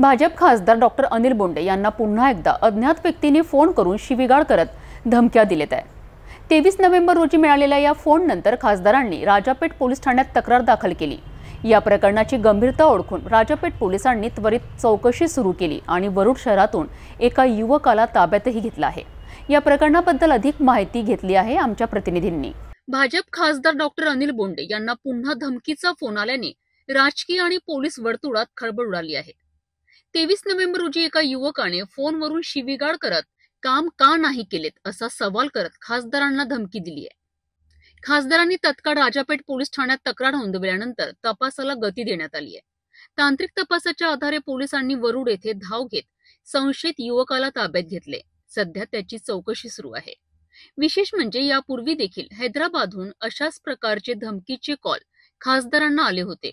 भाजप खासदार डॉक्टर अनिल बोंडे यांना पुन्हा एकदा अज्ञात व्यक्तीने फोन करून शिवीगाळ करत धमक्या दिलेत आहे। 23 नोव्हेंबर रोजी मिळालेल्या या फोननंतर खासदारांनी राजापेठ पोलीस ठाण्यात तक्रार दाखल केली। या प्रकरणाची गंभीरता ओळखून राजापेठ पोलिसांनी त्वरित चौकशी सुरू केली आणि वरुड शहरातून एका युवकाला ताब्यातही घेतला आहे। या प्रकरणाबद्दल अधिक माहिती घेतली आहे आमच्या प्रतिनिधींनी। भाजप खासदार डॉक्टर अनिल बोंडे यांना पुन्हा धमकीचा फोन आल्याने राजकीय आणि पोलीस वर्तुळात खळबळ उडाली आहे। 23 नोव्हेंबर रोजी एका युवकाने फोनवरून शिवीगाळ करत काम का नाही केलेत असा सवाल करत खासदारांना धमकी दिली आहे। खासदारांनी तत्काळ राजापेठ पोलीस ठाण्यात तक्रार नोंदवल्यानंतर तपासाला गती देण्यात आली आहे। तांत्रिक तपासाच्या आधारे पोलिसांनी वरुड येथे धाव घेत संशयित युवकाला ताब्यात घेतले। सध्या त्याची चौकशी सुरू आहे। विशेष म्हणजे यापूर्वी देखील हैदराबादहून अशाच प्रकारचे धमकीचे कॉल खासदारांना आले होते।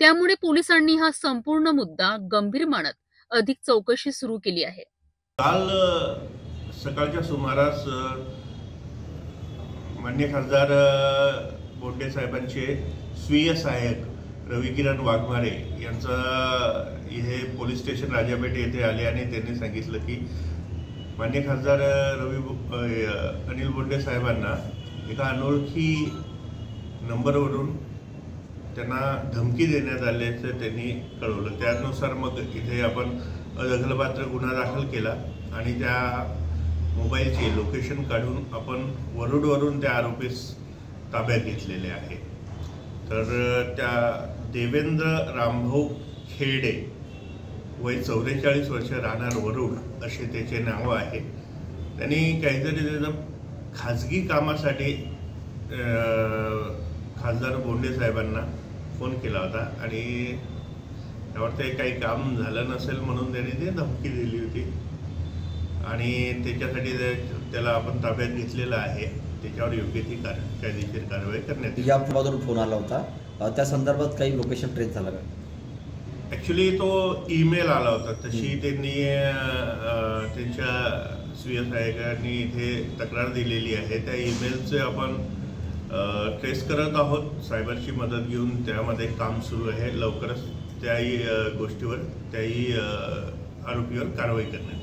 त्यामुळे पोलिसांनी हा संपूर्ण मुद्दा गंभीर मानत अधिक चौकशी सुरू केली आहे। काल सकाळच्या सुमारास माननीय खासदार बोंडे साहेबांचे स्वीय सहाय्यक रविकिरण वाघमारे यांचा इथे पोलीस स्टेशन राजापेठ येथे आले आणि त्यांनी सांगितलं की माननीय खासदार अनिल बोंडे साहेबांना एका अनोळखी नंबरवरून त्यांना धमकी देण्यात आल्याचं त्यांनी कळवलं। त्यानुसार मग इथे आपण दखलपात्र गुन्हा दाखल केला आणि त्या मोबाईलचे लोकेशन काढून आपण वरुडवरून त्या आरोपीस ताब्यात घेतलेले आहे। तर त्या देवेंद्र रामभाऊ खेरडे वय 44 वर्ष राहणार वरुड असे त्याचे नाव आहे। त्यांनी काहीतरी त्याचं खाजगी कामासाठी खासदार बोंडे साहेबांना फोन केला होता आणि त्यावर ते काही काम झालं नसेल म्हणून त्यांनी ते धमकी दिली होती आणि त्याच्यासाठी त्याला आपण ताब्यात घेतलेला आहे। त्याच्यावर योग्य ती कायदेशीर कारवाई करण्यात येईल। या फोन आला होता, त्या संदर्भात काही लोकेशन ट्रेस झाला का? ॲक्च्युली तो ईमेल आला होता, तशी त्यांनी त्यांच्या स्वीय सहाय्यकांनी इथे तक्रार दिलेली आहे। त्या ईमेलचे आपण ट्रेस करत आहोत, सायबरची मदत घेऊन त्यामध्ये काम सुरू आहे। लवकरच त्याही गोष्टीवर त्याही आरोपीवर कारवाई करण्यात